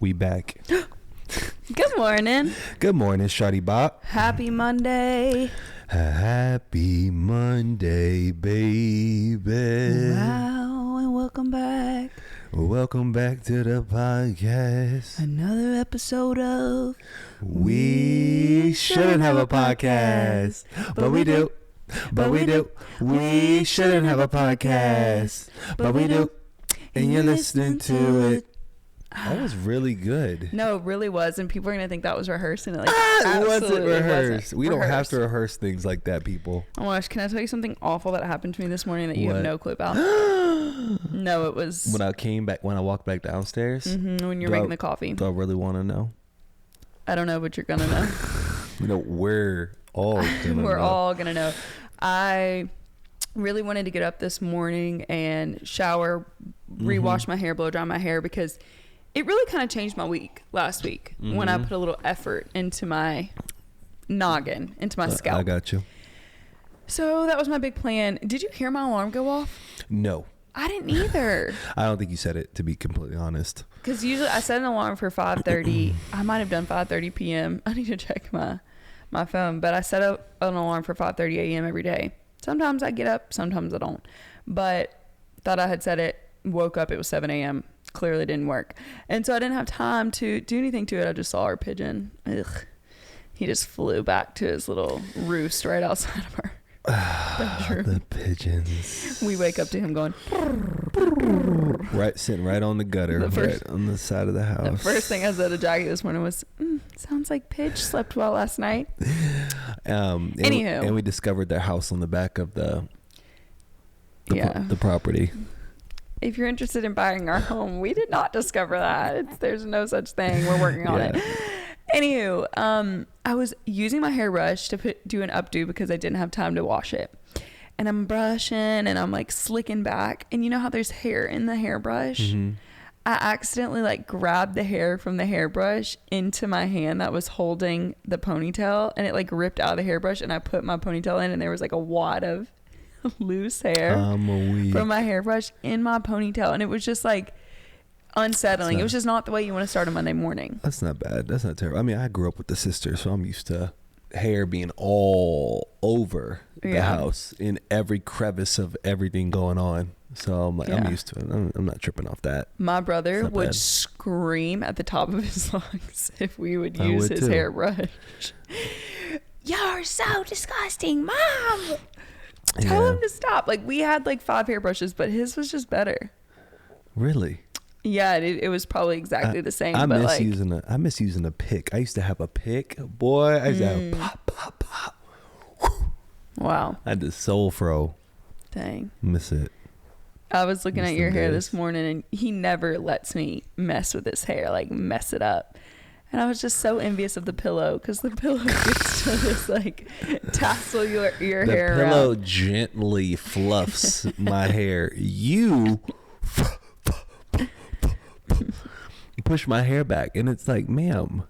We back. Good morning. Good morning, Shawty Bop. Happy Monday. Happy Monday, baby. Wow, and welcome back. Welcome back to the podcast. Another episode of We shouldn't have a podcast, but we do. But we do. We shouldn't have a podcast, but we do. And you're listening to it. That was really good. No, it really was. And people are going to think that was rehearsed. And it wasn't rehearsed. We don't have to rehearse things like that, people. Oh my gosh, can I tell you something awful that happened to me this morning that you have no clue about? No, it was... When I walked back downstairs? Mm-hmm, when you're making the coffee. Do I really want to know? I don't know, but you're going to know. We're all going to know. We're all going to know. I really wanted to get up this morning and shower, rewash my hair, blow dry my hair, because it really kind of changed my week last week when I put a little effort into my noggin, into my scalp. I got you. So that was my big plan. Did you hear my alarm go off? No. I didn't either. I don't think you said it, to be completely honest. Because usually I set an alarm for 5:30. I might have done 5:30 p.m. I need to check my phone, but I set up an alarm for 5:30 a.m. every day. Sometimes I get up, sometimes I don't. But thought I had set it, woke up, it was 7 a.m. Clearly didn't work. And so I didn't have time to do anything to it. I just saw our pigeon. Ugh. He just flew back to his little roost right outside of our bedroom. The pigeons. We wake up to him going... Sitting right on the gutter, right on the side of the house. The first thing I said to Jackie this morning was, sounds like Pidge slept well last night. Anywho. And we discovered their house on the back of the property. If you're interested in buying our home, we did not discover that. There's no such thing. We're working on it. Anywho, I was using my hairbrush to do an updo because I didn't have time to wash it. And I'm brushing and I'm like slicking back. And you know how there's hair in the hairbrush? Mm-hmm. I accidentally grabbed the hair from the hairbrush into my hand that was holding the ponytail. And it ripped out of the hairbrush. And I put my ponytail in and there was a wad of loose hair from my hairbrush in my ponytail, and it was just unsettling. It was just not the way you want to start a Monday morning. That's not bad. That's not terrible. I mean, I grew up with the sister, so I'm used to hair being all over the house in every crevice of everything going on. So I'm used to it. I'm not tripping off that. My brother would scream at the top of his lungs if we would use his hairbrush. You're so disgusting, Mom. Tell him to stop. We had 5 hairbrushes, but his was just better. Really? Yeah, it was probably exactly the same. I miss using a pick. I used to have a pick. Boy, I used to have pop, pop, pop. Whew. Wow. I did soul fro. Dang. Miss it. I was looking at your hair this morning, and he never lets me mess with his hair, mess it up. And I was just so envious of the pillow, because the pillow gets to just tassel your hair around. The pillow gently fluffs my hair. You push my hair back, and it's ma'am.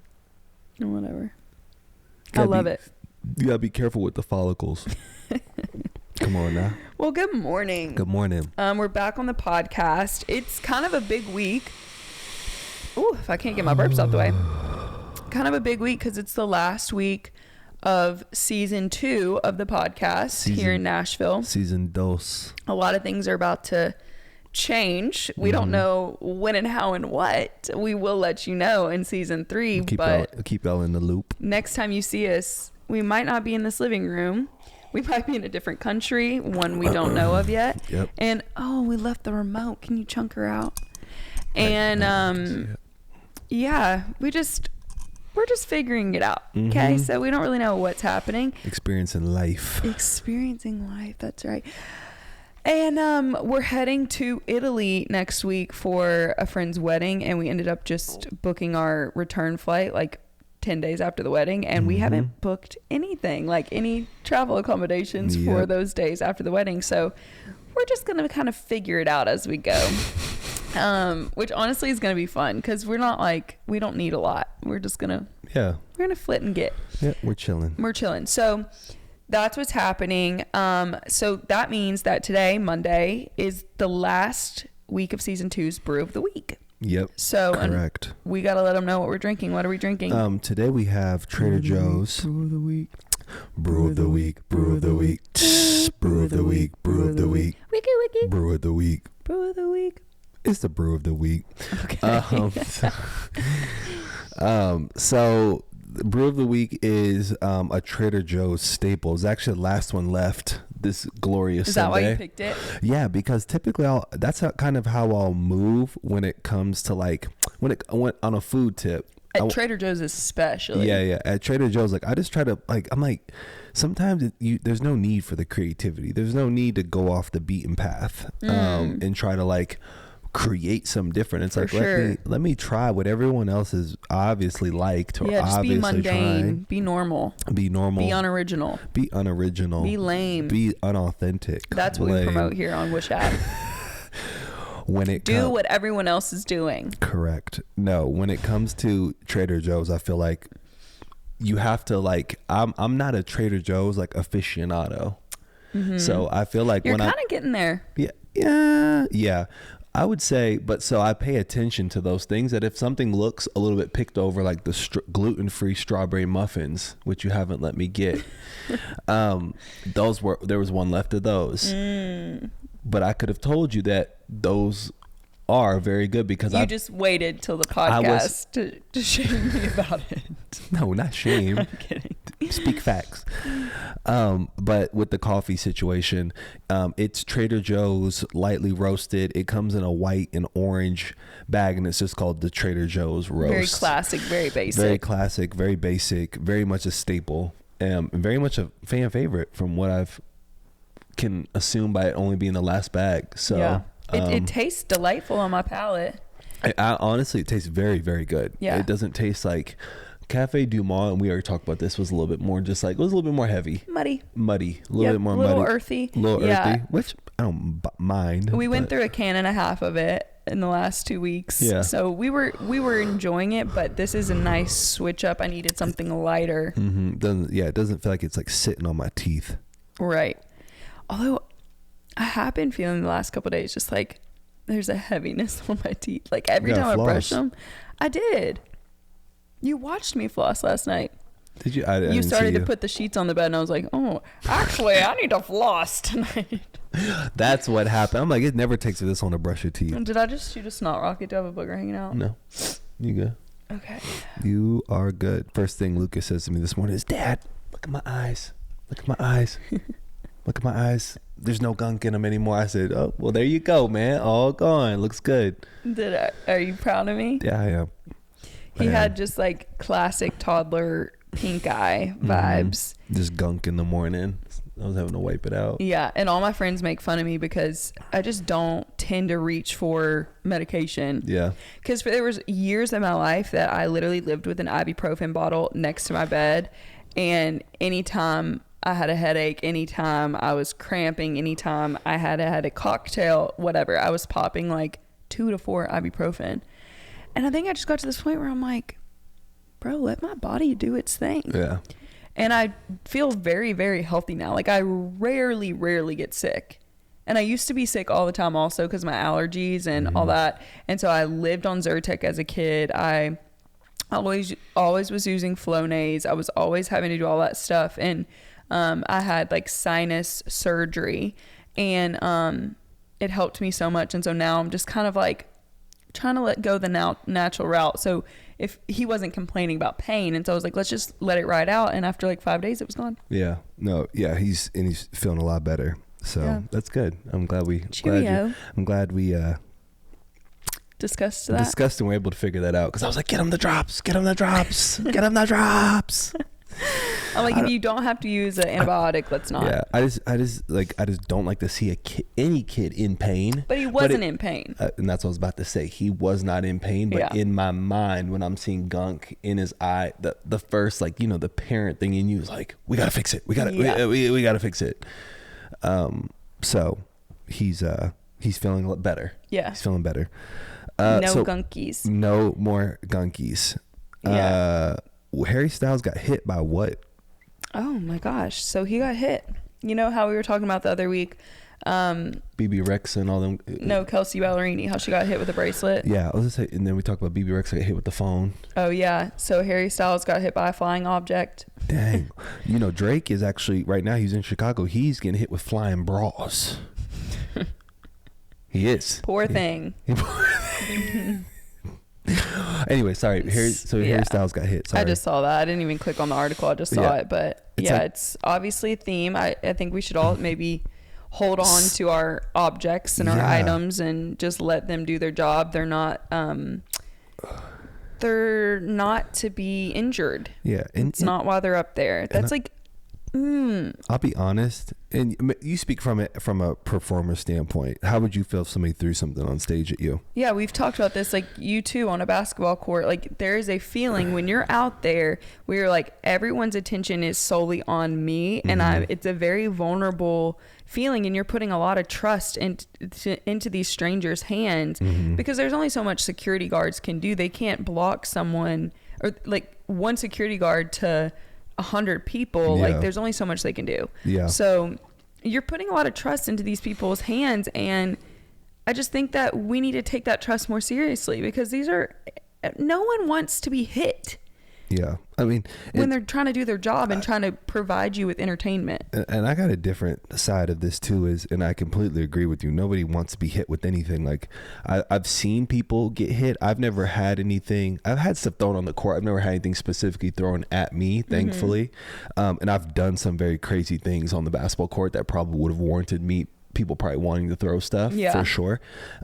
Whatever. I love it. You gotta be careful with the follicles. Come on now. Well, good morning. Good morning. We're back on the podcast. It's kind of a big week. Ooh, if I can't get my burps out the way. Kind of a big week because it's the last week of season 2 of the podcast here in Nashville. Season 2. A lot of things are about to change. We don't know when and how and what. We will let you know in season 3. Keep y'all in the loop. Next time you see us, we might not be in this living room. We might be in a different country, one we don't know of yet. Yep. And we left the remote. Can you chunk her out? And we're just figuring it out. Okay, so we don't really know what's happening. Experiencing life, that's right. And we're heading to Italy next week for a friend's wedding, and we ended up just booking our return flight 10 days after the wedding, and we haven't booked anything, any travel accommodations for those days after the wedding. So we're just gonna kind of figure it out as we go. Which honestly is going to be fun because we're not we don't need a lot. We're just going to, we're going to flit and get. Yeah, we're chilling. So that's what's happening. So that means that today, Monday, is the last week of season 2's Brew of the Week. Yep. So correct. We got to let them know what we're drinking. What are we drinking? Today we have Trader Joe's. Brew of the week. Brew of the week. Brew of the week. Brew of the week. Brew of the week. Wiki wiki. Brew of the week. Brew of the week. It's the brew of the week. Okay. So the brew of the week is a Trader Joe's staple. It's actually the last one left this glorious Is that Sunday. why you picked it? Yeah, because typically that's kind of how I'll move when it comes to like when on a food tip. At Trader Joe's especially. Yeah. At Trader Joe's, like I just try to I'm like sometimes there's no need for the creativity. There's no need to go off the beaten path and try to like create some different. It's like let me try what everyone else has obviously liked or just obviously be mundane, trying. be normal, be unoriginal, be lame, be unauthentic. That's what we promote here on Wish App. When it do what everyone else is doing. Correct. No, when it comes to Trader Joe's, I feel like you have to like I'm not a Trader Joe's like aficionado. So I feel like you're kind of getting there. Yeah. I would say, but so I pay attention to those things that if something looks a little bit picked over, like the gluten-free strawberry muffins, which you haven't let me get, there was one left of those, but I could have told you that those are very good because you just waited till the podcast to shame me about it. No, not shame. I'm kidding. Speak facts. But with the coffee situation, it's Trader Joe's lightly roasted. It comes in a white and orange bag, and it's just called the Trader Joe's roast. Very classic, very basic. Very classic, very basic, very much a staple, and very much a fan favorite from what I've can assume by it only being the last bag. So yeah. It tastes delightful on my palate. I honestly, it tastes very, very good. Yeah. It doesn't taste like Cafe Du Monde, and we already talked about this, was a little bit more just like, it was a little bit more heavy. Muddy. A little bit more muddy. A little earthy. A little earthy, which I don't mind. We went through a can and a half of it in the last 2 weeks. Yeah. So we were enjoying it, but this is a nice switch up. I needed something lighter. It doesn't feel like it's like sitting on my teeth. Right. Although I have been feeling the last couple of days just like there's a heaviness on my teeth. Like every time I brush them, I did. You watched me floss last night. Did you? I you started to put the sheets on the bed, and I was like, "Oh, actually, I need to floss tonight." That's what happened. I'm like, it never takes this long to brush your teeth. Did I just shoot a snot rocket to have a booger hanging out? No, you good. Okay. You are good. First thing Lucas says to me this morning is, "Dad, look at my eyes. Look at my eyes. Look at my eyes. There's no gunk in them anymore." I said, "Oh, well, there you go, man. All gone. Looks good." Are you proud of me? Yeah, I am. He had just like classic toddler pink eye vibes. Just gunk in the morning. I was having to wipe it out. Yeah, and all my friends make fun of me because I just don't tend to reach for medication. Yeah. Because there was years in my life that I literally lived with an ibuprofen bottle next to my bed, and anytime I had a headache, anytime I was cramping, anytime I had a cocktail, whatever, I was popping like 2 to 4 ibuprofen. And I think I just got to this point where I'm like, bro, let my body do its thing. Yeah. And I feel very, very healthy now. Like I rarely get sick. And I used to be sick all the time also because my allergies and all that. And so I lived on Zyrtec as a kid. I always was using Flonase. I was always having to do all that stuff. And I had like sinus surgery, and it helped me so much. And so now I'm just kind of like trying to let go the natural route. So if he wasn't complaining about pain, and so I was like, let's just let it ride out. And after like 5 days, it was gone. Yeah. No. Yeah. He's feeling a lot better. So that's good. I'm glad we discussed that. Discussed and we're able to figure that out. Because I was like, get him the drops. Get him the drops. Get him the drops. I'm like, if you don't have to use an antibiotic, let's not. Yeah, I just don't like to see any kid in pain. But he wasn't in pain. And that's what I was about to say. He was not in pain, but in my mind, when I'm seeing gunk in his eye, the first, like, the parent thing in you is like, we gotta fix it. We gotta fix it. So he's feeling a lot better. Yeah, he's feeling better. No gunkies. No more gunkies. Yeah. Harry Styles got hit by what? Oh my gosh. So he got hit. You know how we were talking about the other week BB Rex and all them. No, Kelsey Ballerini, how she got hit with a bracelet. Yeah, I was gonna say, and then we talked about BB Rex got hit with the phone. Oh yeah, so Harry Styles got hit by a flying object. Dang. Drake is actually right now. He's in Chicago. He's getting hit with flying bras. He is. Poor thing. Anyway, sorry. Harry Styles got hit. Sorry. I just saw that. I didn't even click on the article. I just saw it. But it's obviously a theme. I think we should all maybe hold on to our objects and our items and just let them do their job. They're not to be injured. Yeah. It's not while they're up there. That's I'll be honest, and you speak from a performer standpoint. How would you feel if somebody threw something on stage at you? Yeah, we've talked about this, like you too, on a basketball court. Like there is a feeling when you're out there where you're like, everyone's attention is solely on me, and it's a very vulnerable feeling, and you're putting a lot of trust into these strangers' hands, because there's only so much security guards can do. They can't block someone, or like one security guard to 100 people. Like there's only so much they can do. So you're putting a lot of trust into these people's hands, and I just think that we need to take that trust more seriously, because no one wants to be hit. I mean, when they're trying to do their job and trying to provide you with entertainment. And I got a different side of this too, and I completely agree with you. Nobody wants to be hit with anything. Like I've seen people get hit. I've never had anything. I've had stuff thrown on the court. I've never had anything specifically thrown at me, thankfully. And I've done some very crazy things on the basketball court that probably would have warranted people probably wanting to throw stuff for sure.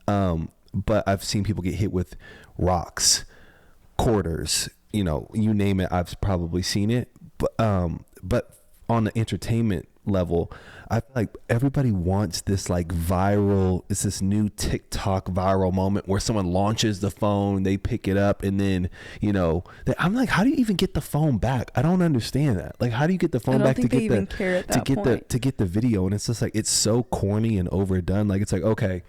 But I've seen people get hit with rocks, quarters, you name it, I've probably seen it. But on the entertainment level, I feel like everybody wants this like viral, it's this new TikTok viral moment where someone launches the phone, they pick it up, and then I'm like, how do you even get the phone back? I don't understand that. Like, how do you get the phone back to get the video? And it's just like, it's so corny and overdone. Like, it's like, okay,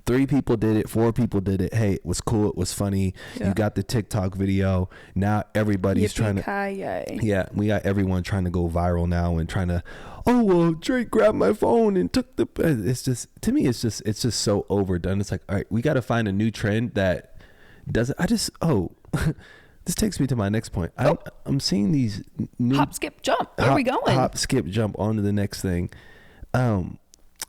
3 people did it, 4 people did it, hey, it was cool, it was funny, you got the TikTok video, now everybody's trying to we got everyone trying to go viral now and trying to, oh well, Drake grabbed my phone and took the, it's just, to me, it's just so overdone. It's like, all right, we got to find a new trend that doesn't, this takes me to my next point. I'm seeing these new hop, skip, jump. Where are we going? Hop, skip, jump on to the next thing.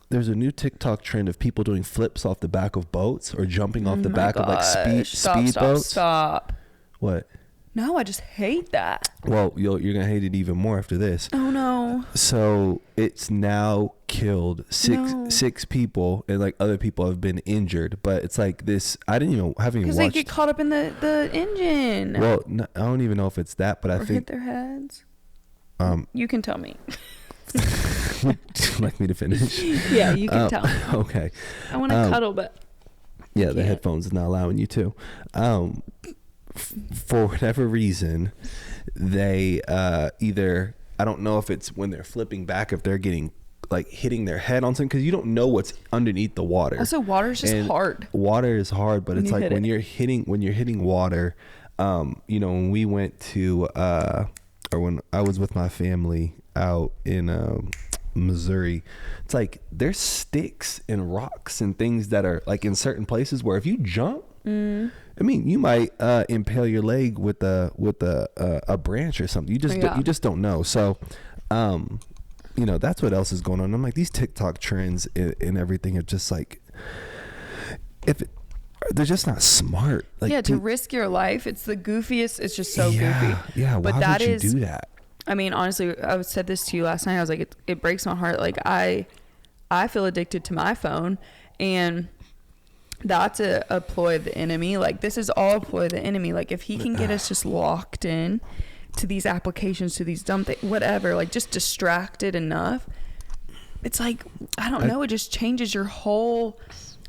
There's a new TikTok trend of people doing flips off the back of boats or jumping off the back of like speed boats. Stop. What? No, I just hate that. Well, you're gonna hate it even more after this. Oh no. So it's now killed six people, and like other people have been injured. But it's like this. I haven't even watched. Because they get caught up in the engine. Well, no, I don't even know if it's that, but I think hit their heads. You can tell me. Would you like me to finish? Yeah, you can tell. Okay. I want to cuddle, but yeah, the headphones is not allowing you to. For whatever reason, they either, I don't know if it's when they're flipping back, if they're getting like hitting their head on something, because you don't know what's underneath the water. Also, water is just hard. Water is hard, but it's like when you're hitting water. When we went to or when I was with my family out in Missouri, it's like there's sticks and rocks and things that are like in certain places where if you jump, I mean, you might impale your leg with a branch or something. You just don't know. So, that's what else is going on. I'm like, these TikTok trends and everything are just like, they're just not smart. Like, to risk your life, it's the goofiest. It's just so goofy. Yeah, why would you do that? I mean, honestly, I said this to you last night. I was like, it breaks my heart. Like, I feel addicted to my phone, and that's a ploy of the enemy. Like, this is all a ploy of the enemy. Like, if he can get us just locked in to these applications, to these dumb things, whatever, like just distracted enough, it's like, I don't know, it just changes your whole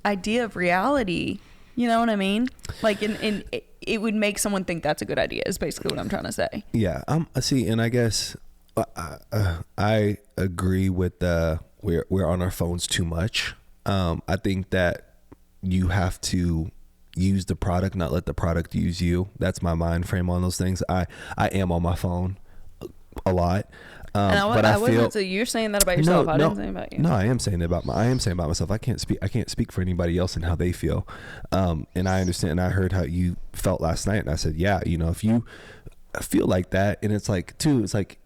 idea of reality. You know what I mean? Like, it would make someone think that's a good idea, is basically what I'm trying to say. Yeah. See, and I guess I agree with we're on our phones too much. I think that you have to use the product, not let the product use you. That's my mind frame on those things. I am on my phone a lot. But I wasn't. So you're saying that about yourself? I didn't say about you. No, I am saying about myself. I can't speak for anybody else and how they feel. And I understand. And I heard how you felt last night, and I said, yeah, if you feel like that, and it's like too, it's like,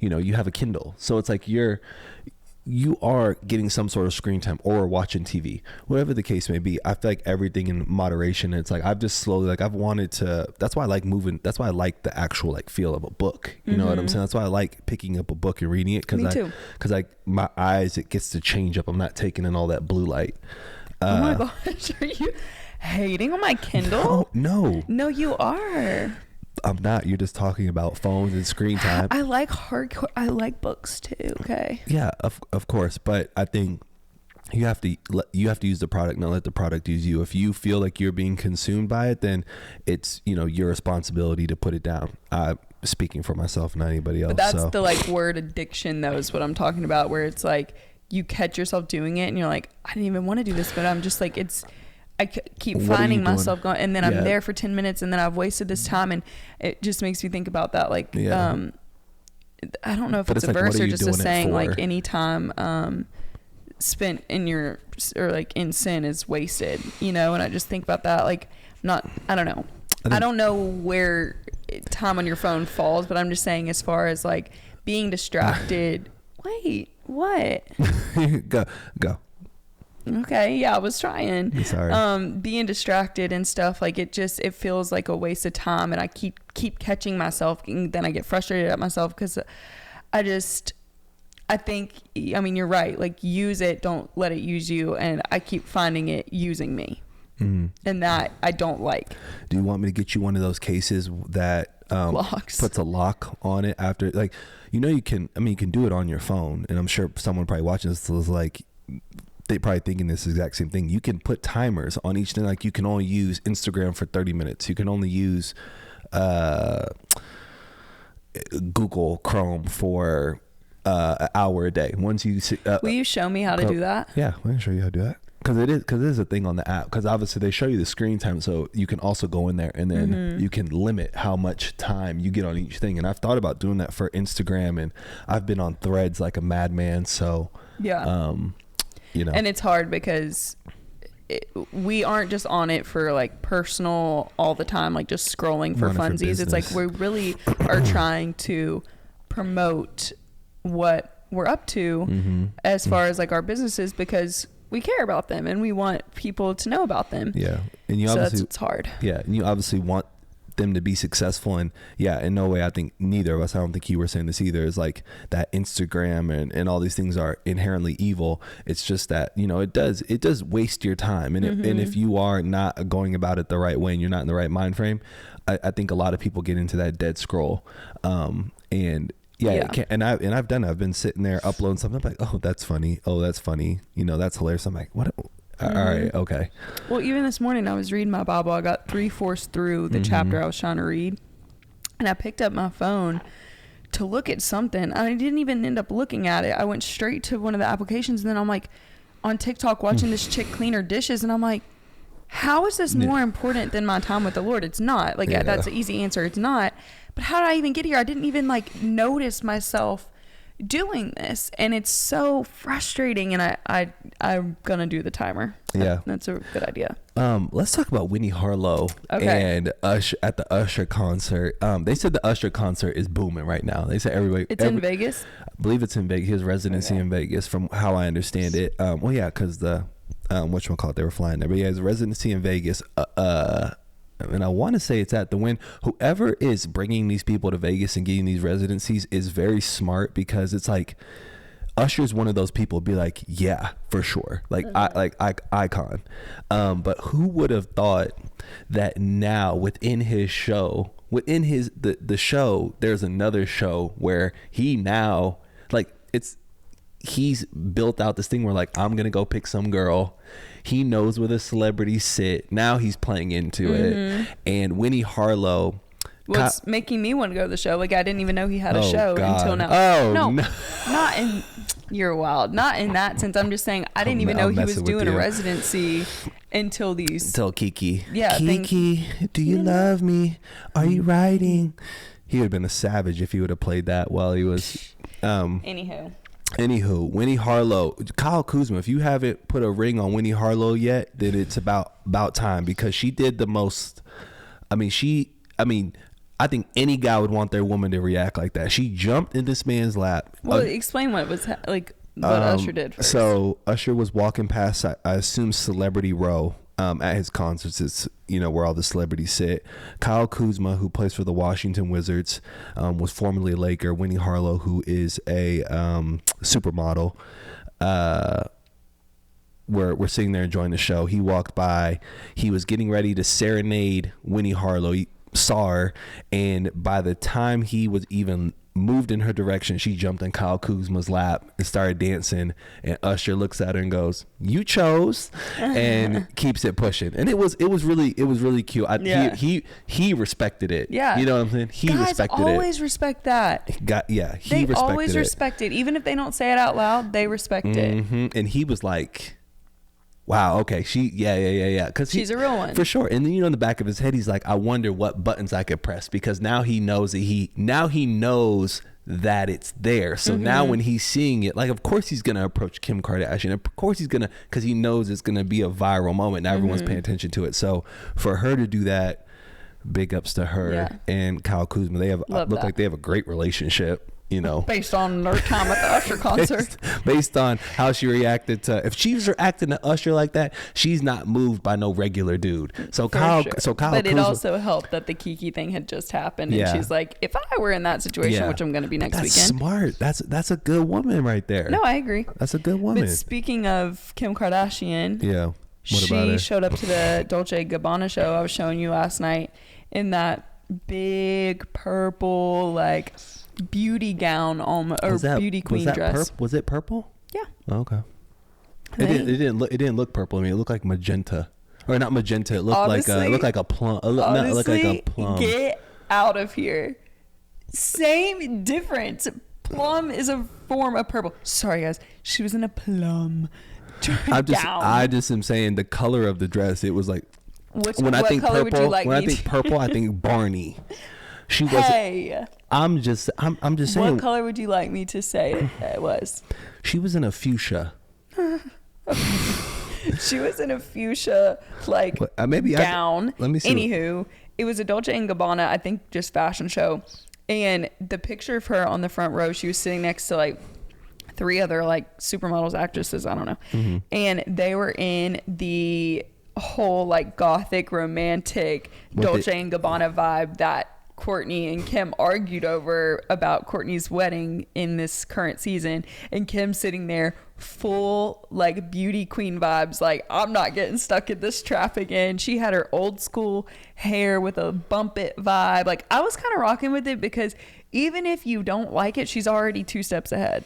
you have a Kindle, so it's like you are getting some sort of screen time or watching TV, whatever the case may be. I feel like everything in moderation. It's like I've just slowly, like, I've wanted to. That's why I like moving. That's why I like the actual like feel of a book. You know what I'm saying? That's why I like picking up a book and reading it, because like my eyes, it gets to change up. I'm not taking in all that blue light. Oh my gosh, are you hating on my Kindle? No, you are. I'm not. You're just talking about phones and screen time. I like hardcore. I like books too. Okay. Yeah, of course, but I think you have to use the product, not let the product use you. If you feel like you're being consumed by it, then it's your responsibility to put it down. Speaking for myself, not anybody else. But that's the like word addiction, though, is what I'm talking about. Where it's like you catch yourself doing it, and you're like, I didn't even want to do this, but I'm just like I keep finding myself going, and then I'm there for 10 minutes, and then I've wasted this time, and it just makes me think about that. Like, I don't know if it's a like, verse or just a saying, like any time spent in in sin is wasted, and I just think about that. Like, I don't know. I don't know where time on your phone falls, but I'm just saying, as far as like being distracted. Wait, what? Go. Okay, yeah, I was trying. Sorry. Being distracted and stuff, like it feels like a waste of time, and I keep catching myself, and then I get frustrated at myself because I think, you're right. Like, use it, don't let it use you, and I keep finding it using me, and that I don't like. Do you want me to get you one of those cases that puts a lock on it after, like, you can do it on your phone, and I'm sure someone probably watching this is like, they probably thinking this exact same thing. You can put timers on each thing. Like, you can only use Instagram for 30 minutes. You can only use Google Chrome for an hour a day. Once you will you show me how to do that? Yeah, I can show you how to do that. Because it is a thing on the app. Because obviously they show you the screen time, so you can also go in there and then you can limit how much time you get on each thing. And I've thought about doing that for Instagram, and I've been on Threads like a madman. So yeah. And it's hard because we aren't just on it for like personal all the time, like just scrolling for funsies. It's like we really are trying to promote what we're up to as far as like our businesses, because we care about them and we want people to know about them. Yeah. And it's hard. Yeah. And you obviously want them to be successful, and in no way, I think neither of us, I don't think you were saying this either, is like that Instagram and all these things are inherently evil. It's just that it does waste your time, and if you are not going about it the right way and you're not in the right mind frame, I think a lot of people get into that dead scroll, and I've done it. I've been sitting there uploading something, I'm like, oh, that's funny, that's hilarious. I'm like, what? All right, okay. Well, even this morning I was reading my Bible. I got 3/4 through the chapter I was trying to read, and I picked up my phone to look at something. I didn't even end up looking at it. I went straight to one of the applications, and then I'm like on TikTok watching this chick clean her dishes, and I'm like, how is this more important than my time with the Lord? It's not. Like, that's an easy answer. It's not. But how did I even get here? I didn't even like notice myself doing this, and it's so frustrating, and I'm gonna do the timer. That's a good idea. Let's talk about Winnie Harlow and Usher at the Usher concert. They said the Usher concert is booming right now. They said everybody. It's in Vegas. I believe it's in Vegas. His residency in Vegas, from how I understand it. Because the whatchamacallit, they were flying there, but his residency in Vegas. And I want to say it's at the Wynn. Whoever is bringing these people to Vegas and getting these residencies is very smart, because it's like Usher's one of those people be like, yeah, for sure, like icon. But who would have thought that now within his show, within his the show, there's another show where he now he's built out this thing where like, I'm gonna go pick some girl. He knows where the celebrities sit. Now he's playing into it. And Winnie Harlow. Well, it's making me want to go to the show. Like, I didn't even know he had a show until now. No. Not in. You're wild. Not in that sense. I'm just saying I didn't even know he was doing a residency until Kiki. Yeah. Kiki, do you love me? Are you riding? He would have been a savage if he would have played that while he was. Anywho, Winnie Harlow, Kyle Kuzma. If you haven't put a ring on Winnie Harlow yet, then it's about time, because she did the most. I think any guy would want their woman to react like that. She jumped in this man's lap. Well, explain what was what Usher did first. So Usher was walking past, I assume, Celebrity Row at his concerts. It's, where all the celebrities sit. Kyle Kuzma, who plays for the Washington Wizards, was formerly a Laker. Winnie Harlow, who is a supermodel. We're sitting there enjoying the show. He walked by. He was getting ready to serenade Winnie Harlow. He saw her, and by the time he was even moved in her direction, she jumped in Kyle Kuzma's lap and started dancing, and Usher looks at her and goes, "You chose," and keeps it pushing. And it was really cute. He respected it. Yeah, you know what I'm saying? He Guys respected always respect that. They always respect it. Even if they don't say it out loud, they respect it. And he was like, wow, okay, because she's a real one, for sure. And then, in the back of his head, he's like, I wonder what buttons I could press, because now he knows that it's there. So now when he's seeing it, like, of course he's gonna approach Kim Kardashian. Of course he's gonna, because he knows it's gonna be a viral moment. Now everyone's paying attention to it. So for her to do that, big ups to her and Kyle Kuzma. They look like they have a great relationship. Based on her time at the Usher concert, based on how she reacted to, if she was reacting to Usher like that, she's not moved by no regular dude. So Kyle but Kuzma, it also helped that the Kiki thing had just happened, and she's like, if I were in that situation, which I'm going to be next weekend. Smart. That's a good woman right there. No, I agree. That's a good woman. But speaking of Kim Kardashian, she showed up to the Dolce & Gabbana show I was showing you last night in that big purple beauty gown beauty queen dress. Was it purple? Yeah. Oh, okay. It didn't look purple. I mean, it looked like magenta, or not magenta. It looked like a plum. Get out of here. Same difference. Plum is a form of purple. Sorry, guys. She was in a plum gown. I just am saying the color of the dress. It was like, what color would you like? When I think purple, I think Barney. She was. Hey. I'm just saying. What color would you like me to say it was? She was in a fuchsia. She was in a fuchsia gown. Let me see. Anywho, it was a Dolce & Gabbana, I think, just fashion show, and the picture of her on the front row, she was sitting next to three other supermodels, actresses, I don't know, and they were in the whole gothic romantic Dolce & Gabbana vibe that Kourtney and Kim argued over about Kourtney's wedding in this current season, and Kim sitting there full beauty queen vibes, I'm not getting stuck in this trap again. She had her old school hair with a bump it vibe. I was kind of rocking with it, because even if you don't like it, she's already 2 steps ahead.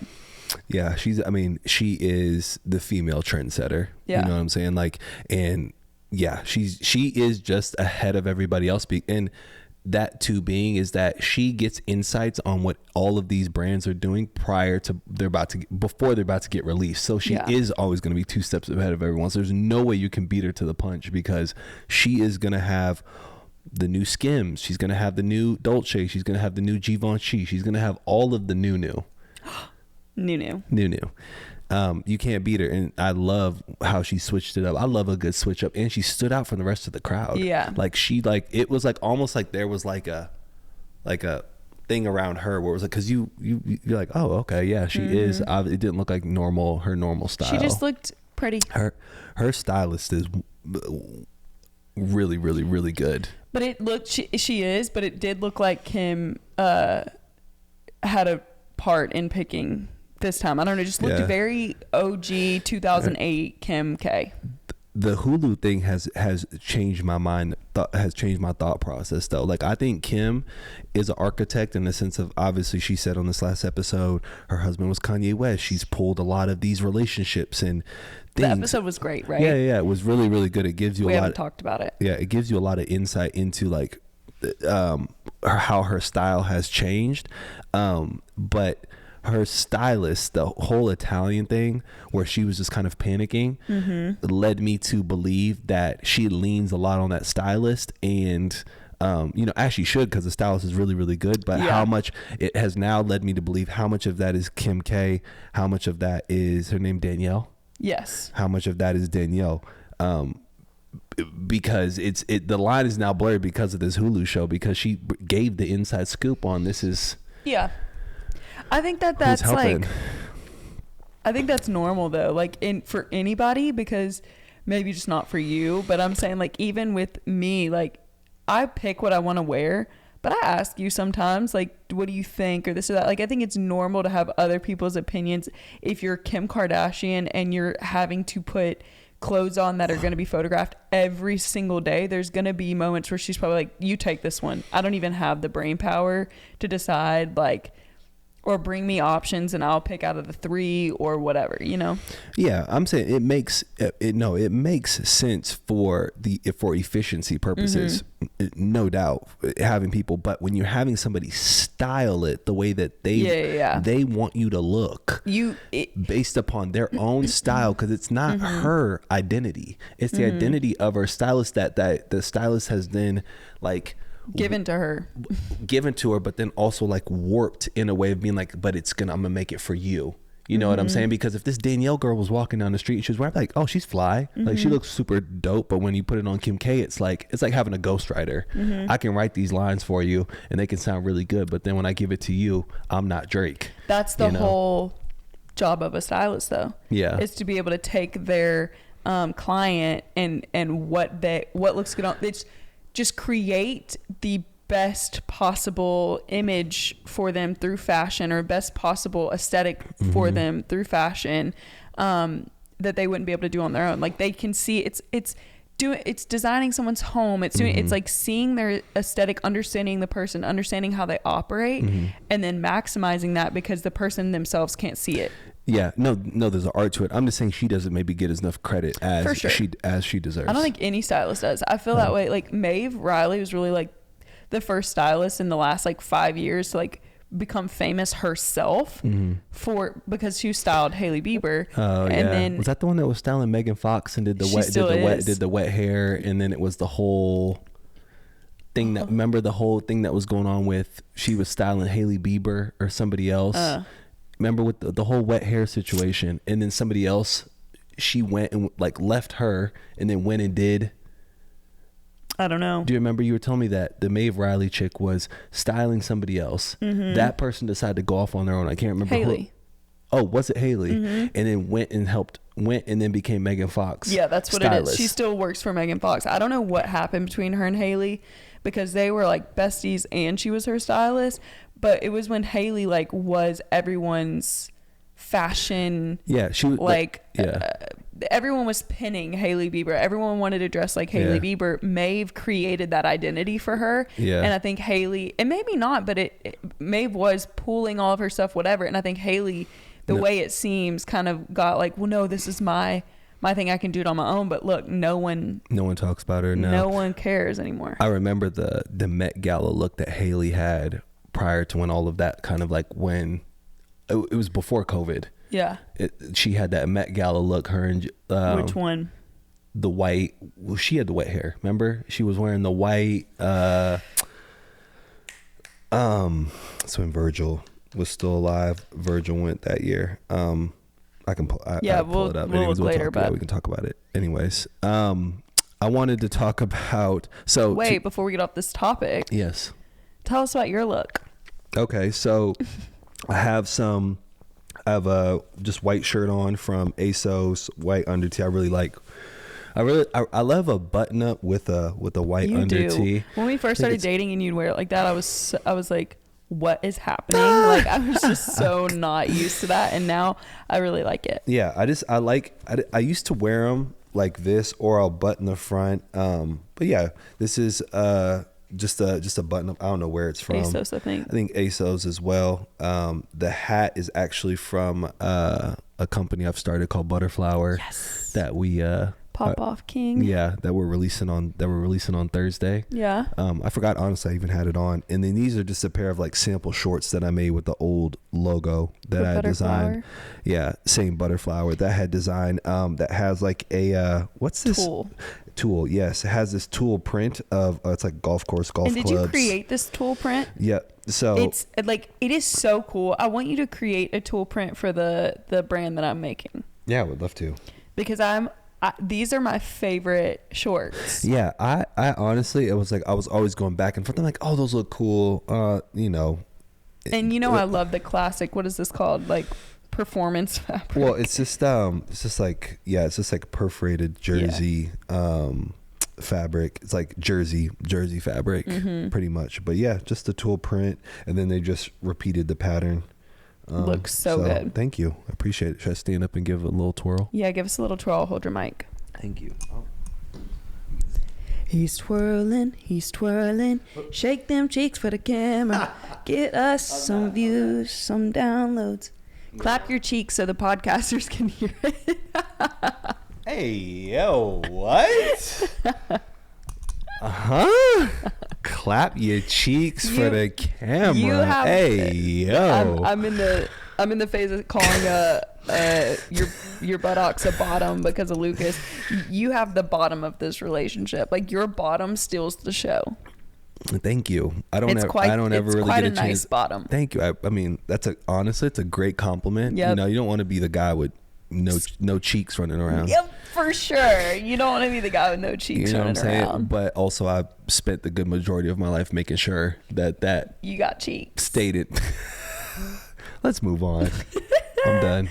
Yeah, she is the female trendsetter. Yeah. You know what I'm saying? And yeah, she is just ahead of everybody else. And that too being is that she gets insights on what all of these brands are doing before they're about to get released. So she is always going to be 2 steps ahead of everyone. So there's no way you can beat her to the punch, because she is going to have the new Skims. She's going to have the new Dolce. She's going to have the new Givenchy. She's going to have all of the new. You can't beat her, and I love how she switched it up. I love a good switch up, and she stood out from the rest of the crowd. Yeah, it was almost like there was a thing around her where it was because you're like, oh, okay, yeah, she is. It didn't look like her normal style. She just looked pretty. Her stylist is really, really, really good. But it looked she is, but it did look like Kim had a part in picking this time. I don't know, just looked very OG 2008 Kim K. The Hulu thing has changed my mind, has changed my thought process though. I think Kim is an architect in the sense of, obviously she said on this last episode her husband was Kanye West. She's pulled a lot of these relationships and things. The episode was great, right? Yeah, it was really, really good. It gives you we haven't talked about it. Yeah, it gives you a lot of insight into how her style has changed, but her stylist, the whole Italian thing where she was just kind of panicking, led me to believe that she leans a lot on that stylist, and as she should, because the stylist is really, really good. But how much it has now led me to believe how much of that is Kim K, how much of that is her name Danielle. Yes. How much of that is Danielle? Because the line is now blurred because of this Hulu show, because she gave the inside scoop on this is. Yeah. I think that's like, I think that's normal though, like for anybody, because maybe just not for you, but I'm saying like even with me, like I pick what I want to wear, but I ask you sometimes like, what do you think, or this or that. Like I think it's normal to have other people's opinions. If you're Kim Kardashian and you're having to put clothes on that are going to be photographed every single day, there's going to be moments where she's probably like, you take this one. I don't even have the brain power to decide, like, or bring me options and I'll pick out of the 3 or whatever, Yeah, I'm saying it makes sense for efficiency purposes, no doubt, having people. But when you're having somebody style it the way that they want you to look, based upon their own style, because it's not her identity, it's the identity of her stylist that the stylist has then like given to her, but then also like warped in a way of being like, but I'm gonna make it for you. You know what I'm saying? Because if this Danielle girl was walking down the street and she was wearing, like, oh, she's fly, like she looks super dope, but when you put it on Kim K, it's like having a ghostwriter. I can write these lines for you and they can sound really good, but then when I give it to you, I'm not Drake. That's the whole job of a stylist though. Yeah, is to be able to take their client and what looks good on, it's just create the best possible image for them through fashion, or best possible aesthetic for them through fashion, that they wouldn't be able to do on their own. Like they can see it's designing someone's home. It's doing, it's like seeing their aesthetic, understanding the person, understanding how they operate, and then maximizing that because the person themselves can't see it. Yeah, no, there's an art to it. I'm just saying she doesn't maybe get enough credit as she deserves. I don't think any stylist does. I feel that way. Like Maeve Riley was really like the first stylist in the last like 5 years to like become famous herself because she styled Hailey Bieber. Oh, and then was that the one that was styling Megan Fox and did the wet hair, and then it was the whole thing that remember the whole thing that was going on with she was styling Hailey Bieber or somebody else. Remember with the whole wet hair situation, and then somebody else, she went and like left her and then went and did. I don't know. Do you remember you were telling me that the Maeve Riley chick was styling somebody else? That person decided to go off on their own. I can't remember Hailey. Oh, was it Hailey? And then went and then became Megan Fox. Yeah, that's what stylist. It is. She still works for Megan Fox. I don't know what happened between her and Hailey, because they were like besties and she was her stylist. But it was when Hailey like was everyone's fashion. Yeah, she was like everyone was pinning Hailey Bieber. Everyone wanted to dress like Hailey Bieber. Maeve created that identity for her. Yeah. And I think Hailey, and maybe not, but Maeve was pulling all of her stuff, whatever. And I think Hailey, the way it seems, kind of got like, well, no, this is my thing. I can do it on my own. But look, no one talks about her now. No one cares anymore. I remember the Met Gala look that Hailey had prior to when all of that kind of like when it was before COVID. Yeah. She had that Met Gala look, her and which one? The white. Well, she had the wet hair. Remember? She was wearing the white. That's when Virgil was still alive. Virgil went that year. I can pull it up. We'll look later, but we can talk about it. Anyways, I wanted to talk about before we get off this topic. Yes. Tell us about your look. Okay, so I have a just white shirt on from ASOS, white under tee. I love a button up with a white under tee. When we first started dating and you'd wear it like that, I was like, what is happening? Like I was just so not used to that, and now I really like it. Yeah, I used to wear them like this, or I'll button the front. But yeah, this is just a button up. I don't know where it's from. ASOS, I think ASOS as well. The hat is actually from a company I've started called Butterflower. Yes. That we Pop off king. Yeah, that we're releasing on Thursday. Yeah. I forgot, honestly, I even had it on. And then these are just a pair of like sample shorts that I made with the old logo that I had designed. Yeah, same butterflower that I had designed. That has like a what's this? Tool. Yes, it has this tool print of it's like golf course, golf clubs. And did you create this tool print? Yeah. So it's like, it is so cool. I want you to create a tool print for the brand that I'm making. Yeah, I would love to. Because these are my favorite shorts. Yeah, I honestly, it was like I was always going back and forth. I'm like, oh, those look cool. And I love the classic. What is this called? Like performance fabric. Well, it's just like perforated jersey fabric. It's like jersey fabric, pretty much. But yeah, just the tool print, and then they just repeated the pattern. Looks so good. Thank you. I appreciate it. Should I stand up and give it a little twirl? Yeah, give us a little twirl. Hold your mic. Thank you. Oh. He's twirling, shake them cheeks for the camera, get us some views, some downloads. Clap your cheeks so the podcasters can hear it. Hey, yo, what? Clap your cheeks for the camera. Hey, yo. I'm in the phase of calling your buttocks a bottom because of Lucas. You have the bottom of this relationship. Like, your bottom steals the show. Thank you. I don't ever really get a chance. Nice bottom. Thank you. I mean, honestly, it's a great compliment. Yep. You don't want to be the guy with no cheeks running around. Yep, for sure. You don't want to be the guy with no cheeks running around. But also, I spent the good majority of my life making sure that you got cheeks. Stated. Let's move on. I'm done.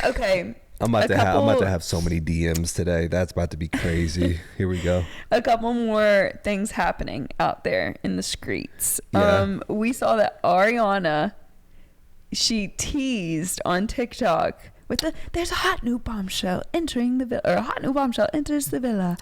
Okay. I'm about to have so many DMs today. That's about to be crazy. Here we go. A couple more things happening out there in the streets. Yeah. We saw that Arianna, she teased on TikTok with there's a hot new bombshell entering the villa, or a hot new bombshell enters the villa.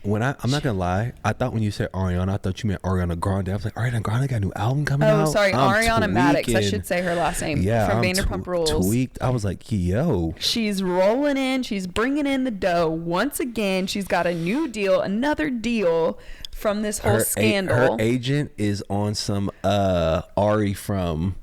When I'm not gonna lie, I thought when you said Ariana, I thought you meant Ariana Grande. I was like, Ariana Grande got a new album coming out. Oh, sorry, Arianna Maddox. I should say her last name. Yeah, from Vanderpump Rules. Tweaked. I was like, yo. She's rolling in. She's bringing in the dough once again. She's got a new deal, another deal from this whole scandal. Her agent is on some Ari from.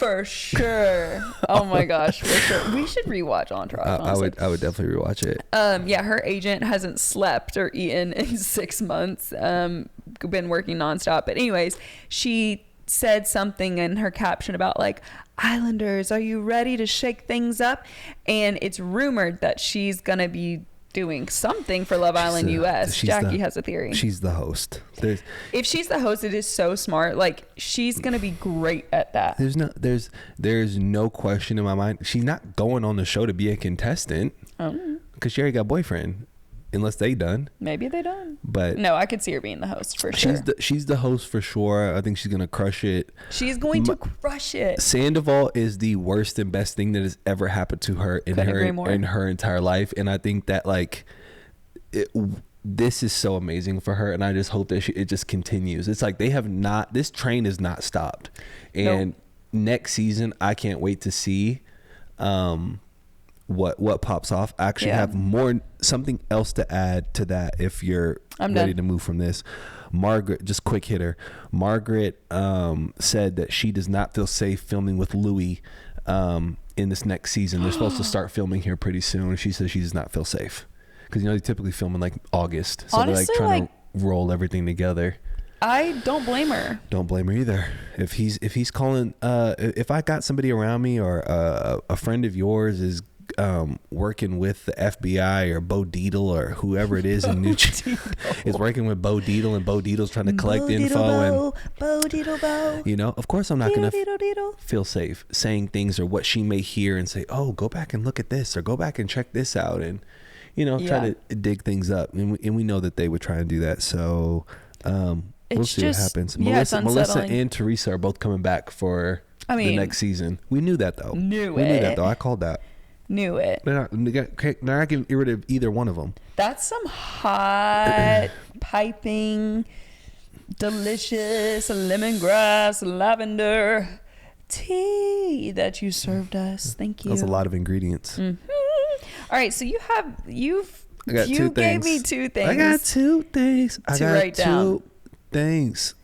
For sure. Oh my gosh, for sure. We should rewatch Entourage. I would definitely rewatch it. Yeah, her agent hasn't slept or eaten in 6 months. Been working nonstop. But anyways, she said something in her caption about like, Islanders, are you ready to shake things up? And it's rumored that she's gonna be doing something for Love Island US. Jackie has a theory. She's the host. If she's the host, it is so smart. Like, she's gonna be great at that. There's no question in my mind. She's not going on the show to be a contestant. Because she already got a boyfriend. Unless they done. Maybe they done. But no, I could see her being the host for sure. She's the host for sure. I think she's gonna crush it. She's going to crush it. Sandoval is the worst and best thing that has ever happened to her in her entire life, and I think that this is so amazing for her, and I just hope that it just continues. It's like this train has not stopped, and next season I can't wait to see what pops off. I actually have something else to add to that if you're ready to move from this. Margaret, just quick hitter. Margaret said that she does not feel safe filming with Louis in this next season. They're supposed to start filming here pretty soon. She says she does not feel safe because they typically film in like August, so honestly, they're like trying to roll everything together. I don't blame her. Don't blame her either. If he's calling, if I got somebody around me or a friend of yours is working with the FBI or Bo Dietl or whoever it is in New Jersey is working with Bo Dietl, and Bo Dietl's trying to collect info of course I'm not going to feel safe saying things or what she may hear and say, oh, go back and look at this or go back and check this out and try to dig things up, and we know that they would try and do that. So we'll see what happens. Melissa and Teresa are both coming back for the next season. We knew that though. We knew that though. I called that. Knew it. They're not getting rid of either one of them. That's some hot, piping, delicious lemongrass, lavender tea that you served us. Thank you. That was a lot of ingredients. Mm-hmm. All right, so you gave me two things. I got two things. To write down. Things.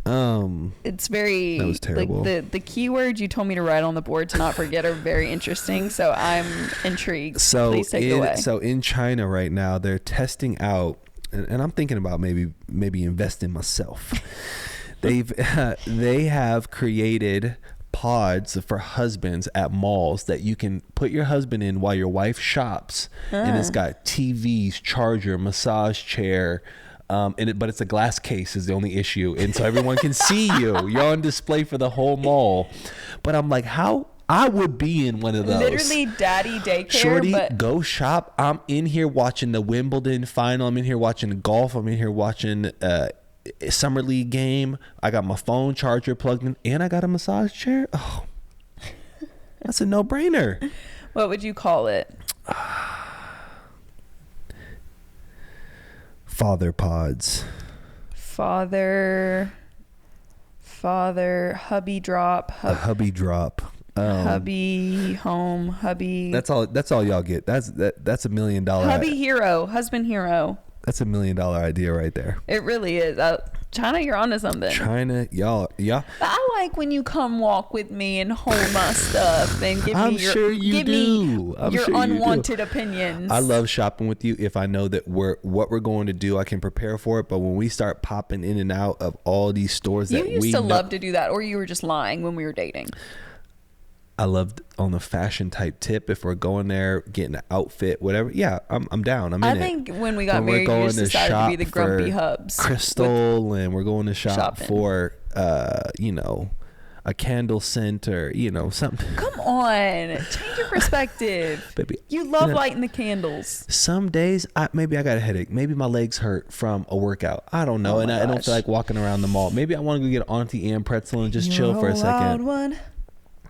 It's very, that was terrible. Like the keywords you told me to write on the board to not forget are very interesting. So I'm intrigued. So please take it away. So in China right now, they're testing out, and I'm thinking about maybe invest in myself. They have created pods for husbands at malls that you can put your husband in while your wife shops, and it's got TVs, charger, massage chair. But it's a glass case is the only issue, and so everyone can see you. You're on display for the whole mall. But I'm like, how I would be in one of those. Literally daddy daycare. Shorty, but go shop. I'm in here watching the Wimbledon final. I'm in here watching golf. I'm in here watching summer league game. I got my phone charger plugged in, and I got a massage chair. Oh, that's a no-brainer. What would you call it? Father pods. Father, hubby drop. Hubby drop. Hubby home, hubby. That's all y'all get. That's $1 million. Hubby hero, husband hero. That's $1 million idea right there. It really is. China, you're onto something. China, y'all. I like when you come walk with me and hold my stuff and give I'm me your, sure you give do. me your unwanted opinions. I love shopping with you if I know that what we're going to do, I can prepare for it. But when we start popping in and out of all these stores you that used to love to do that, or you were just lying when we were dating. I loved on the fashion type tip. If we're going there, getting an outfit, whatever. Yeah, I'm down. I'm in it. I think when we got married, you just decided to be the grumpy hubs. Crystal, and we're going to shop shopping. for, a candle scent or, something. Come on. Change your perspective. Baby, you love lighting the candles. Some days, maybe I got a headache. Maybe my legs hurt from a workout. I don't know. I don't feel like walking around the mall. Maybe I want to go get an Auntie Anne pretzel and just chill for a second. One.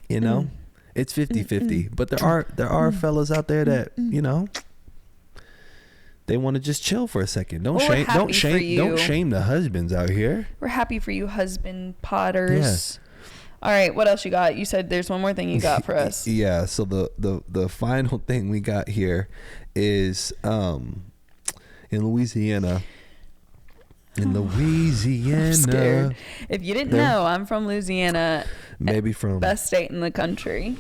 It's 50-50. But there are fellas out there that, they want to just chill for a second. Don't shame the husbands out here. We're happy for you, husband potters. Yes. All right, what else you got? You said there's one more thing you got for us. Yeah, so the final thing we got here is in Louisiana. I'm scared. If you didn't know, I'm from Louisiana. Maybe from best state in the country,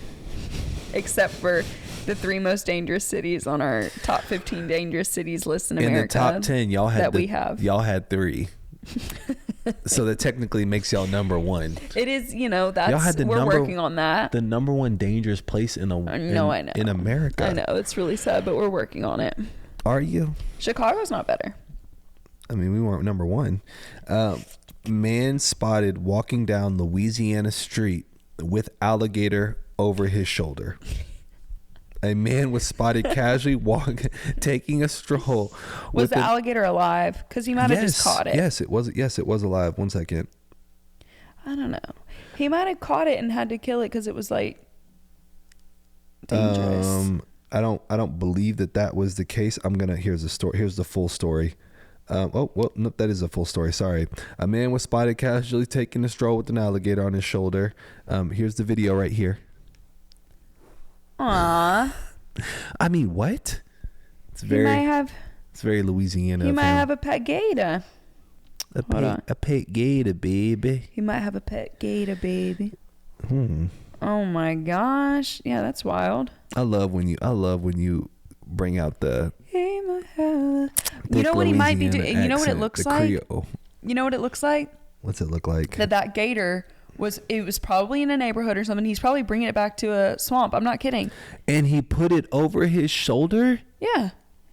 except for the 3 most dangerous cities on our top 15 dangerous cities list in America. In the top 10, y'all had we have. Y'all had 3. So that technically makes y'all number 1. It is, that's we're working on that. The number 1 dangerous place in in America. I know, it's really sad, but we're working on it. Are you? Chicago's not better. I mean, we weren't number 1. Man spotted walking down Louisiana street with alligator over his shoulder. A man was spotted casually taking a stroll. Was the alligator alive? Because he might have just caught it. Yes, it was. Yes, it was alive. 1 second. I don't know. He might have caught it and had to kill it because it was like dangerous. I don't believe that was the case. Here's the story. Here's the full story. No, that is a full story. Sorry. A man was spotted casually taking a stroll with an alligator on his shoulder. Here's the video right here. Aww. I mean, what? It's very Louisiana. He might have a pet gator. A pet gator, baby. He might have a pet gator, baby. Oh my gosh. Yeah, that's wild. I love when you bring out the you know what he might be doing? You know what it looks like? Creole. You know what it looks like? What's it look like? That gator was probably in a neighborhood or something. He's probably bringing it back to a swamp. I'm not kidding. And he put it over his shoulder? Yeah.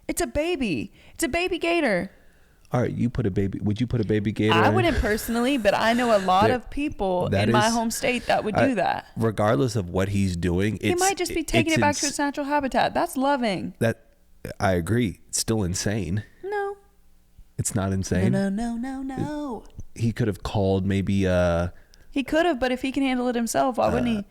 It's a baby. It's a baby gator. All right, would you put a baby gator? I wouldn't personally, but I know a lot of people in my home state that would do that. Regardless of what he's doing, he might just be taking it back to its natural habitat. That's loving. I agree. It's still insane. No. It's not insane. No. He could have called maybe He could have, but if he can handle it himself, why wouldn't he?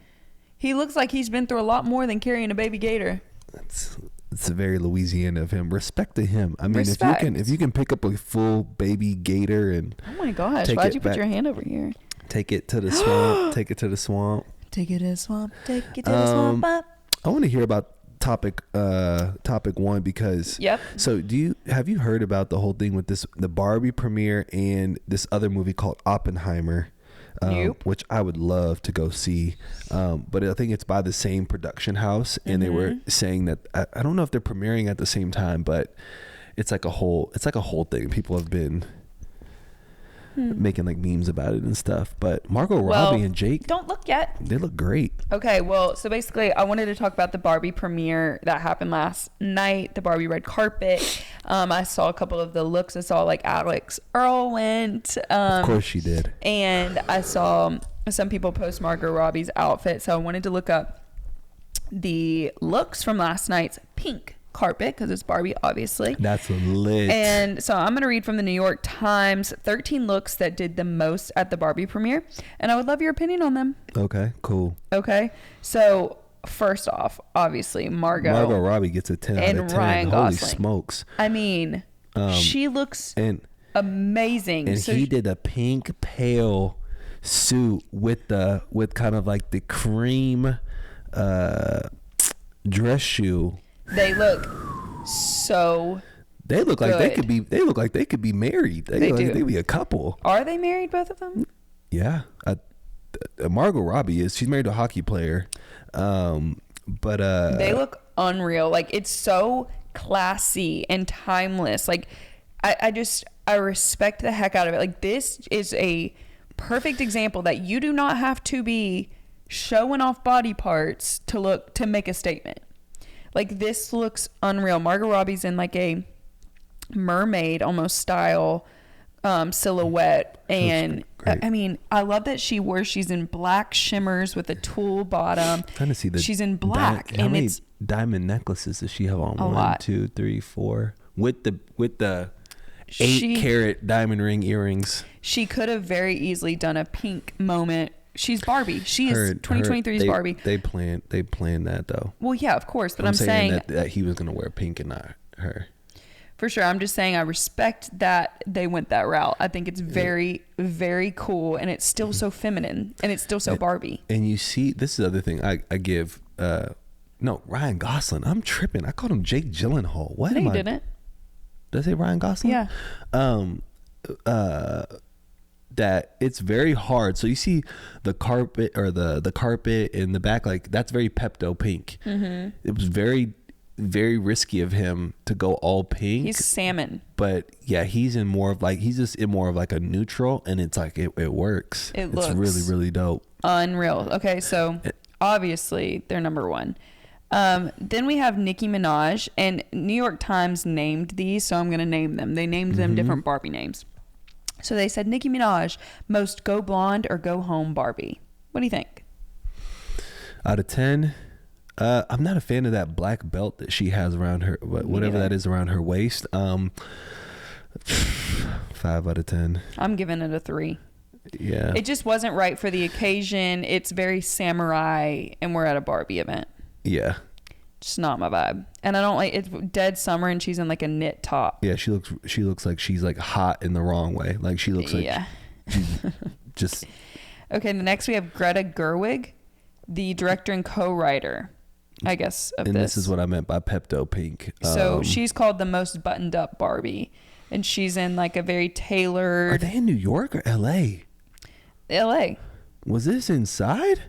He looks like he's been through a lot more than carrying a baby gator. It's very Louisiana of him. Respect to him. I mean, if you can pick up a full baby gator and oh my gosh, why'd you put your hand over here? Take it to the swamp. Take it to the swamp. Take it to the swamp. Take it to the swamp. I want to hear about topic one because Yep. So have you heard about the whole thing with the Barbie premiere and this other movie called Oppenheimer? Nope. Which I would love to go see, but I think it's by the same production house, and they were saying that I don't know if they're premiering at the same time, but it's like a whole thing. People have been making like memes about it and stuff. But Margot Robbie and Jake, don't look yet. They look great. Okay, well, so basically, I wanted to talk about the Barbie premiere that happened last night, the Barbie red carpet. I saw a couple of the looks. I saw like Alex Earl went. Of course she did. And I saw some people post Margot Robbie's outfit. So I wanted to look up the looks from last night's pink carpet because it's Barbie, obviously. That's lit. And so I'm going to read from the New York Times 13 looks that did the most at the Barbie premiere, and I would love your opinion on them. Okay, cool. Okay, so first off, obviously Margot Robbie gets a 10 out of 10. Ryan Holy Gosling. smokes. I mean, she looks amazing. And he did a pink pale suit with kind of like the cream dress shoe. They look so They look like they could be. They look like they could be married. They look do. like they could be a couple. Are they married, both of them? Yeah, Margot Robbie is. She's married to a hockey player. But they look unreal. Like, it's so classy and timeless. Like, I respect the heck out of it. Like, this is a perfect example that you do not have to be showing off body parts to make a statement. Like, this looks unreal. Margot Robbie's in like a mermaid almost style silhouette, and I mean, I love that she's in black shimmers with a tulle bottom. I'm trying to see she's in black, how and many it's diamond necklaces does she have on? A 1, lot. 2, 3, 4 with the 8-carat diamond ring earrings. She could have very easily done a pink moment. She's Barbie. She is 2023's Barbie. They planned that though. Well, yeah, of course, but I'm saying that he was gonna wear pink and not her. For sure. I'm just saying I respect that they went that route. I think it's very, very cool, and it's still so feminine, and it's still so Barbie. And you see, this is the other thing I give. No, Ryan Gosling. I'm tripping. I called him Jake Gyllenhaal. What? No, you didn't. Did I say Ryan Gosling? Yeah. That it's very hard. So you see the carpet or the carpet in the back, like that's very Pepto pink. Mm-hmm. It was very, very risky of him to go all pink. He's salmon. But yeah, he's just in more of like a neutral, and it's like it works. It's looks really, really dope. Unreal. Okay, so obviously they're number one. Then we have Nicki Minaj, and New York Times named these, so I'm going to name them. They named them different Barbie names. So they said Nicki Minaj, most go blonde or go home Barbie. What do you think? Out of 10, I'm not a fan of that black belt that she has around her, whatever that is around her waist. 5 out of 10. I'm giving it a 3. Yeah. It just wasn't right for the occasion. It's very samurai, and we're at a Barbie event. Yeah. Just not my vibe. And I don't like, it's dead summer and she's in like a knit top. Yeah, she looks like she's like hot in the wrong way. Like she looks like she's just. Okay, the next we have Greta Gerwig, the director and co-writer, I guess, of and this. This is what I meant by Pepto Pink. So she's called the most buttoned up Barbie, and she's in like a very tailored. Are they in New York or LA? LA. Was this inside?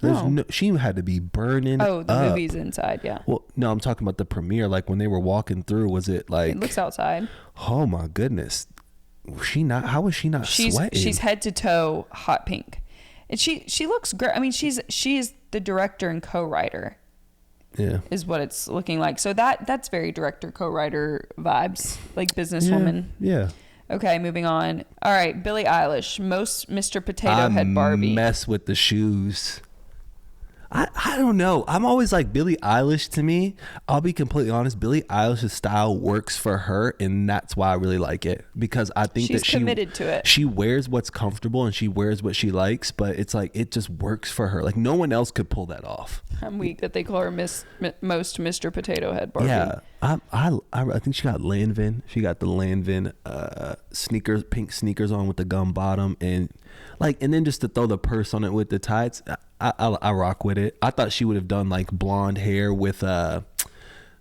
No, she had to be burning. Oh, the up. movie's inside, yeah. Well, no, I'm talking about the premiere. Like when they were walking through, was it like? It looks outside. Oh my goodness, was she not? How was she not sweating? She's head to toe hot pink, and she looks great. I mean, she is the director and co-writer. Yeah, is what it's looking like. So that's very director co-writer vibes, like businesswoman. Yeah. Okay, moving on. All right, Billie Eilish, most Mr. Potato Head Barbie. Mess with the shoes. I don't know. I'm always like Billie Eilish to me. I'll be completely honest. Billie Eilish's style works for her, and that's why I really like it, because I think she's committed to it. She wears what's comfortable and she wears what she likes, but it's like it just works for her. Like no one else could pull that off. I'm weak that they call her most Mr. Potato Head Barbie. Yeah, I think she got Lanvin. She got the Lanvin sneakers, pink sneakers on with the gum bottom, and then just to throw the purse on it with the tights. I rock with it. I thought she would have done like blonde hair with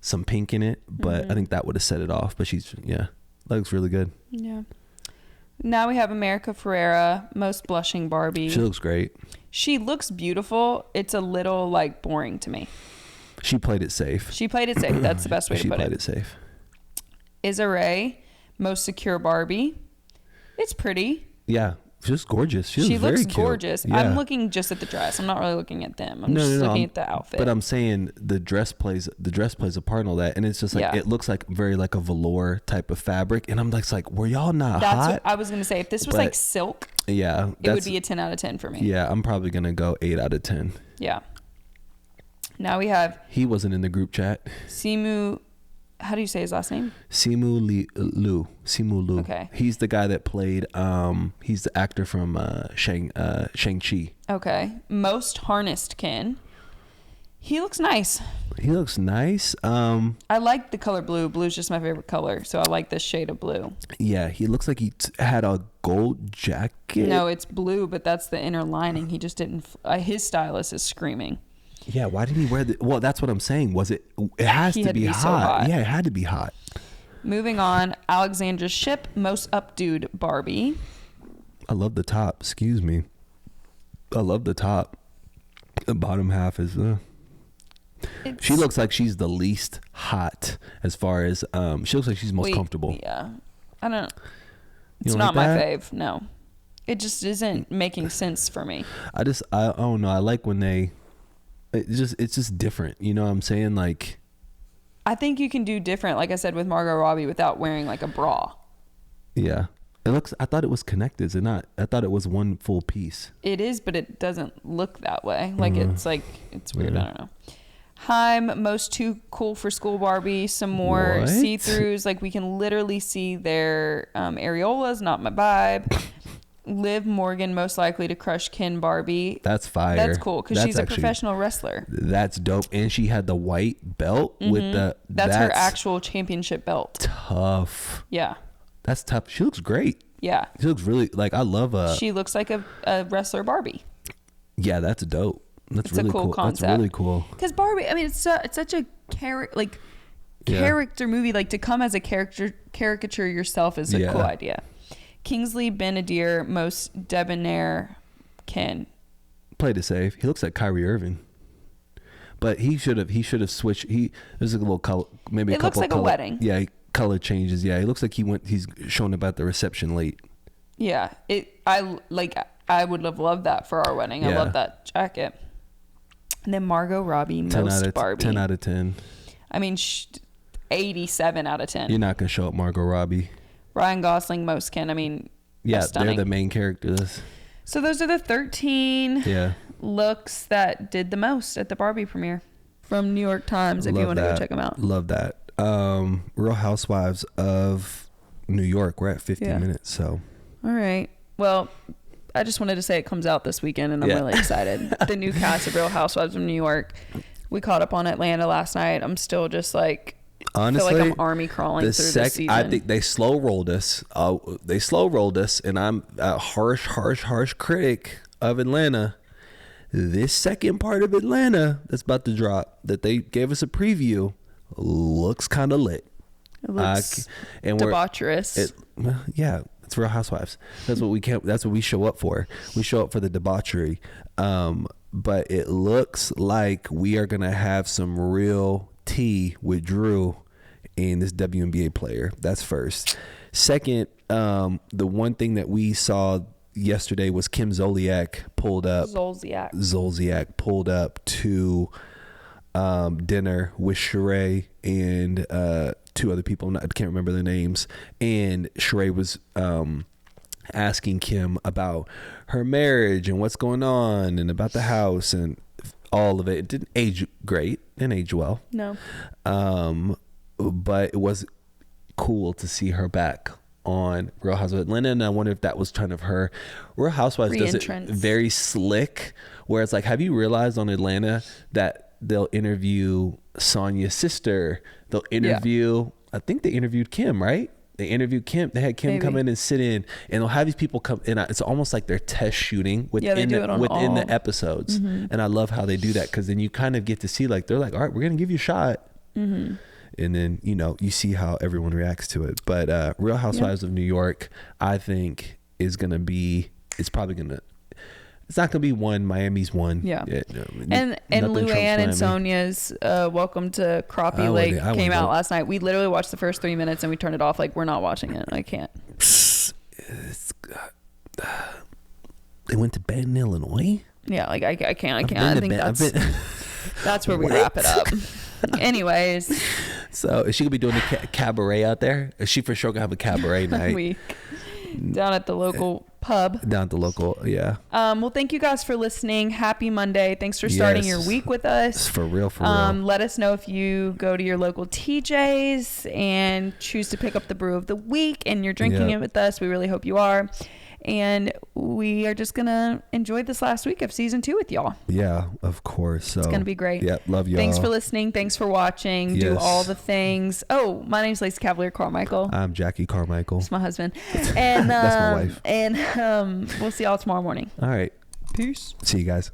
some pink in it, but I think that would have set it off. But that looks really good. Yeah. Now we have America Ferrera, most blushing Barbie. She looks great. She looks beautiful. It's a little like boring to me. She played it safe. That's the best way to put it. She played it safe. Issa Rae, most secure Barbie. It's pretty. Yeah. She's gorgeous. She looks very cute. Gorgeous. Yeah. I'm looking just at the dress. I'm not really looking at them. I'm just looking at the outfit. But I'm saying the dress plays a part in all that, and it's just like it looks like very like a velour type of fabric, and I'm like, were y'all not hot? What I was gonna say. If this was like silk, it would be a 10 out of 10 for me. Yeah, I'm probably gonna go 8 out of 10. Yeah. Now we have. He wasn't in the group chat. Simu. How do you say his last name? Simu Liu. Okay. He's the guy that played. He's the actor from Shang-Chi. Okay. Most harnessed Ken. He looks nice. I like the color blue. Blue's just my favorite color, so I like this shade of blue. Yeah, he looks like he had a gold jacket. No, it's blue, but that's the inner lining. He just didn't. His stylist is screaming. Yeah, why did he wear the... Well, that's what I'm saying. It has to be hot. So hot. Yeah, it had to be hot. Moving on, Alexandra Shipp, most updoed Barbie. I love the top. Excuse me. I love the top. The bottom half is... She looks like she's the least hot as far as... she looks like she's most comfortable. Yeah. I don't... It's not my fave. No. It just isn't making sense for me. I don't know. I like when they... It's just different. You know what I'm saying? Like, I think you can do different, like I said, with Margot Robbie without wearing like a bra. Yeah. I thought it was connected. Is it not? I thought it was one full piece. It is, but it doesn't look that way. Like it's weird. I don't know. Haim, most too cool for school Barbie. Some more see-throughs. Like we can literally see their areolas. Not my vibe. Liv Morgan, most likely to crush Ken Barbie. That's fire. That's cool because she's a professional wrestler. That's dope. And she had the white belt with the... That's her actual championship belt. Tough. Yeah. That's tough. She looks great. Yeah. She looks really... Like, I love... She looks like a wrestler Barbie. Yeah, that's dope. It's really a cool concept. That's really cool. Because Barbie, I mean, it's such a character movie. Like, to come as a caricature yourself is a cool idea. Kingsley Ben-Adir, most debonair Ken. Played it safe. He looks like Kyrie Irving, but he should have switched. There's a little color, maybe it looks like a wedding. Yeah, color changes. Yeah, he looks like he's showing up at the reception late. Yeah, I would have loved that for our wedding. I love that jacket. And then Margot Robbie, most Barbie. 10 out of 10. I mean, 87 out of 10. You're not gonna show up Margot Robbie. Ryan Gosling, most Ken. I mean, yeah, they're the main characters. So those are the 13 looks that did the most at the Barbie premiere from New York Times. If you want to go check them out. Love that. Real Housewives of New York. We're at 50 minutes. So. All right. Well, I just wanted to say it comes out this weekend, and I'm really excited. The new cast of Real Housewives of New York. We caught up on Atlanta last night. I'm still just like. Honestly, I feel like I'm army crawling through this season. I think they slow rolled us. And I'm a harsh critic of Atlanta. This second part of Atlanta that's about to drop, that they gave us a preview, looks kind of lit. It looks debaucherous. It's Real Housewives. That's what we show up for. We show up for the debauchery. But it looks like we are gonna have some real tea with Drew and this WNBA player. That's first. Second, the one thing that we saw yesterday was Kim Zolciak pulled up to dinner with Sheree and two other people. I can't remember their names. And Sheree was asking Kim about her marriage and what's going on and about the house and all of it. It didn't age great. Didn't age well. No. But it was cool to see her back on Real Housewives of Atlanta, and I wonder if that was kind of her. Real Housewives does it very slick, where it's like, have you realized on Atlanta that they'll interview Sonya's sister? They'll interview, I think they interviewed Kim, right? they interviewed Kim. They had Kim come in and sit in, and they'll have these people come in. It's almost like they're test shooting within the episodes. And I love how they do that, because then you kind of get to see, like, they're like, all right, we're gonna give you a shot. And then, you know, you see how everyone reacts to it. But Real Housewives of New York, I think is gonna be. It's probably gonna. It's not gonna be one. Miami's one. Yeah. And Luann and Sonia's Welcome to Crappie Lake came out last night. We literally watched the first 3 minutes and we turned it off. Like, we're not watching it. I can't. They went to Benton, Illinois. Yeah, like I can't. I think that's where we wrap it up. Anyways. So is she gonna be doing the cabaret out there? Is she for sure gonna have a cabaret night? Down at the local pub. Down at the local, yeah. Well, thank you guys for listening. Happy Monday. Thanks for starting your week with us. For real, for real. Let us know if you go to your local TJ's and choose to pick up the brew of the week and you're drinking it with us. We really hope you are. And we are just going to enjoy this last week of season 2 with y'all. Yeah, of course. So it's going to be great. Yeah, love y'all. Thanks for listening. Thanks for watching. Do all the things. Oh, my name's Lacey Cavalier Carmichael. I'm Jackie Carmichael. It's my husband. And that's my wife. And we'll see y'all tomorrow morning. All right. Peace. See you guys.